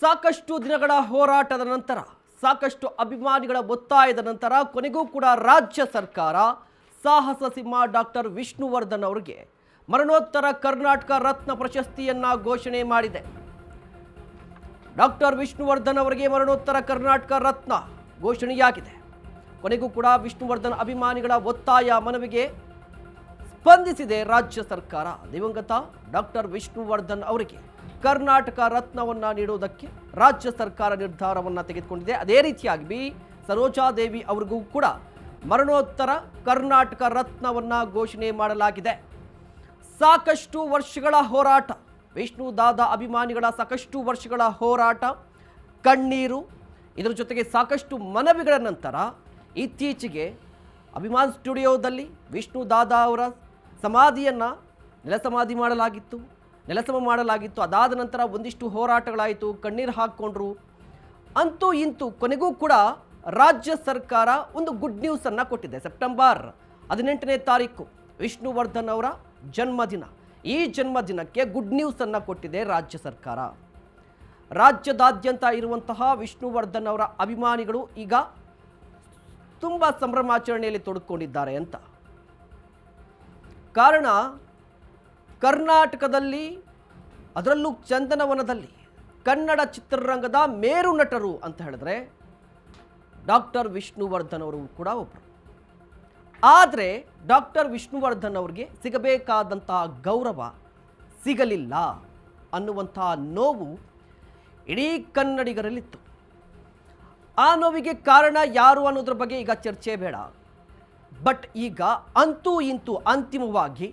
ಸಾಕಷ್ಟು ದಿನಗಳ ಹೋರಾಟದ ನಂತರ ಸಾಕಷ್ಟು ಅಭಿಮಾನಿಗಳ ಒತ್ತಾಯದ ನಂತರ ಕೊನೆಗೂ ಕೂಡ ರಾಜ್ಯ ಸರ್ಕಾರ ಸಾಹಸ ಸಿಂಹ ಡಾಕ್ಟರ್ ವಿಷ್ಣುವರ್ಧನ್ ಅವರಿಗೆ ಮರಣೋತ್ತರ ಕರ್ನಾಟಕ ರತ್ನ ಪ್ರಶಸ್ತಿಯನ್ನ ಘೋಷಣೆ ಮಾಡಿದೆ. ಡಾಕ್ಟರ್ ವಿಷ್ಣುವರ್ಧನ್ ಅವರಿಗೆ ಮರಣೋತ್ತರ ಕರ್ನಾಟಕ ರತ್ನ ಘೋಷಣೆಯಾಗಿದೆ. ಕೊನೆಗೂ ಕೂಡ ವಿಷ್ಣುವರ್ಧನ್ ಅಭಿಮಾನಿಗಳ ಒತ್ತಾಯ ಮನವಿಗೆ ಸ್ಪಂದಿಸಿದೆ ರಾಜ್ಯ ಸರ್ಕಾರ. ದಿವಂಗತ ಡಾಕ್ಟರ್ ವಿಷ್ಣುವರ್ಧನ್ ಅವರಿಗೆ ಕರ್ನಾಟಕ ರತ್ನವನ್ನು ನೀಡುವುದಕ್ಕೆ ರಾಜ್ಯ ಸರ್ಕಾರ ನಿರ್ಧಾರವನ್ನು ತೆಗೆದುಕೊಂಡಿದೆ. ಅದೇ ರೀತಿಯಾಗಿ ಬಿ ಸರೋಜಾದೇವಿ ಅವರಿಗೂ ಕೂಡ ಮರಣೋತ್ತರ ಕರ್ನಾಟಕ ರತ್ನವನ್ನು ಘೋಷಣೆ ಮಾಡಲಾಗಿದೆ. ಸಾಕಷ್ಟು ವರ್ಷಗಳ ಹೋರಾಟ, ವಿಷ್ಣು ದಾದಾ ಅಭಿಮಾನಿಗಳ ಸಾಕಷ್ಟು ವರ್ಷಗಳ ಹೋರಾಟ, ಕಣ್ಣೀರು, ಇದರ ಜೊತೆಗೆ ಸಾಕಷ್ಟು ಮನವಿಗಳ ನಂತರ ಇತ್ತೀಚೆಗೆ ಅಭಿಮಾನ್ ಸ್ಟುಡಿಯೋದಲ್ಲಿ ವಿಷ್ಣು ದಾದಾ ಅವರ ಸಮಾಧಿಯನ್ನು ನೆಲಸಮಾಧಿ ಮಾಡಲಾಗಿತ್ತು. ಅದಾದ ನಂತರ ಒಂದಿಷ್ಟು ಹೋರಾಟಗಳಾಯಿತು, ಕಣ್ಣೀರು ಹಾಕ್ಕೊಂಡ್ರು. ಅಂತೂ ಇಂತೂ ಕೊನೆಗೂ ಕೂಡ ರಾಜ್ಯ ಸರ್ಕಾರ ಒಂದು ಗುಡ್ ನ್ಯೂಸನ್ನು ಕೊಟ್ಟಿದೆ. ಸೆಪ್ಟೆಂಬರ್ 18ನೇ ತಾರೀಕು ವಿಷ್ಣುವರ್ಧನ್ ಅವರ ಜನ್ಮದಿನ. ಈ ಜನ್ಮದಿನಕ್ಕೆ ಗುಡ್ ನ್ಯೂಸನ್ನು ಕೊಟ್ಟಿದೆ ರಾಜ್ಯ ಸರ್ಕಾರ. ರಾಜ್ಯದಾದ್ಯಂತ ಇರುವಂತಹ ವಿಷ್ಣುವರ್ಧನ್ ಅವರ ಅಭಿಮಾನಿಗಳು ಈಗ ತುಂಬ ಸಂಭ್ರಮಾಚರಣೆಯಲ್ಲಿ ತೊಡಗಿಕೊಂಡಿದ್ದಾರೆ ಅಂತ. ಕಾರಣ ಕರ್ನಾಟಕದಲ್ಲಿ, ಅದರಲ್ಲೂ ಚಂದನವನದಲ್ಲಿ ಕನ್ನಡ ಚಿತ್ರರಂಗದ ಮೇರು ನಟರು ಅಂತ ಹೇಳಿದ್ರೆ ಡಾಕ್ಟರ್ ವಿಷ್ಣುವರ್ಧನ್ ಅವರು ಕೂಡ ಒಬ್ಬರು. ಆದರೆ ಡಾಕ್ಟರ್ ವಿಷ್ಣುವರ್ಧನ್ ಅವರಿಗೆ ಸಿಗಬೇಕಾದಂತಹ ಗೌರವ ಸಿಗಲಿಲ್ಲ ಅನ್ನುವಂತಹ ನೋವು ಇಡೀ ಕನ್ನಡಿಗರಲ್ಲಿತ್ತು. ಆ ನೋವಿಗೆ ಕಾರಣ ಯಾರು ಅನ್ನೋದ್ರ ಬಗ್ಗೆ ಈಗ ಚರ್ಚೆ ಬೇಡ. ಬಟ್ ಈಗ ಅಂತೂ ಇಂತೂ ಅಂತಿಮವಾಗಿ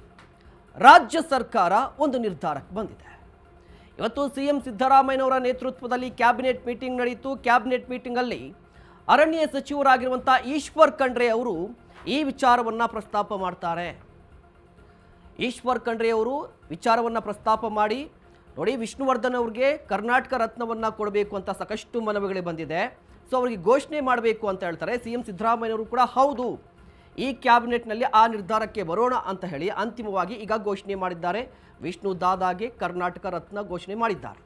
ರಾಜ್ಯ ಸರ್ಕಾರ ಒಂದು ನಿರ್ಧಾರಕ್ಕೆ ಬಂದಿದೆ. ಇವತ್ತು CM ಸಿದ್ದರಾಮಯ್ಯನವರ ನೇತೃತ್ವದಲ್ಲಿ ಕ್ಯಾಬಿನೆಟ್ ಮೀಟಿಂಗ್ ನಡೆಯಿತು. ಕ್ಯಾಬಿನೆಟ್ ಮೀಟಿಂಗಲ್ಲಿ ಅರಣ್ಯ ಸಚಿವರಾಗಿರುವಂಥ ಈಶ್ವರ್ ಖಂಡ್ರೆ ಅವರು ಈ ವಿಚಾರವನ್ನು ಪ್ರಸ್ತಾಪ ಮಾಡ್ತಾರೆ. ಈಶ್ವರ್ ಖಂಡ್ರೆ ಅವರು ವಿಚಾರವನ್ನು ಪ್ರಸ್ತಾಪ ಮಾಡಿ, ನೋಡಿ, ವಿಷ್ಣುವರ್ಧನ್ ಅವ್ರಿಗೆ ಕರ್ನಾಟಕ ರತ್ನವನ್ನು ಕೊಡಬೇಕು ಅಂತ ಸಾಕಷ್ಟು ಮನವಿಗಳೇ ಬಂದಿದೆ, ಸೊ ಅವರಿಗೆ ಘೋಷಣೆ ಮಾಡಬೇಕು ಅಂತ ಹೇಳ್ತಾರೆ. CM ಸಿದ್ದರಾಮಯ್ಯನವರು ಕೂಡ ಹೌದು, ಈ ಕ್ಯಾಬಿನೆಟ್ನಲ್ಲಿ ಆ ನಿರ್ಧಾರಕ್ಕೆ ಬರೋಣ ಅಂತ ಹೇಳಿ ಅಂತಿಮವಾಗಿ ಈಗ ಘೋಷಣೆ ಮಾಡಿದ್ದಾರೆ. ವಿಷ್ಣು ದಾದಾಗೆ ಕರ್ನಾಟಕ ರತ್ನ ಘೋಷಣೆ ಮಾಡಿದ್ದಾರೆ.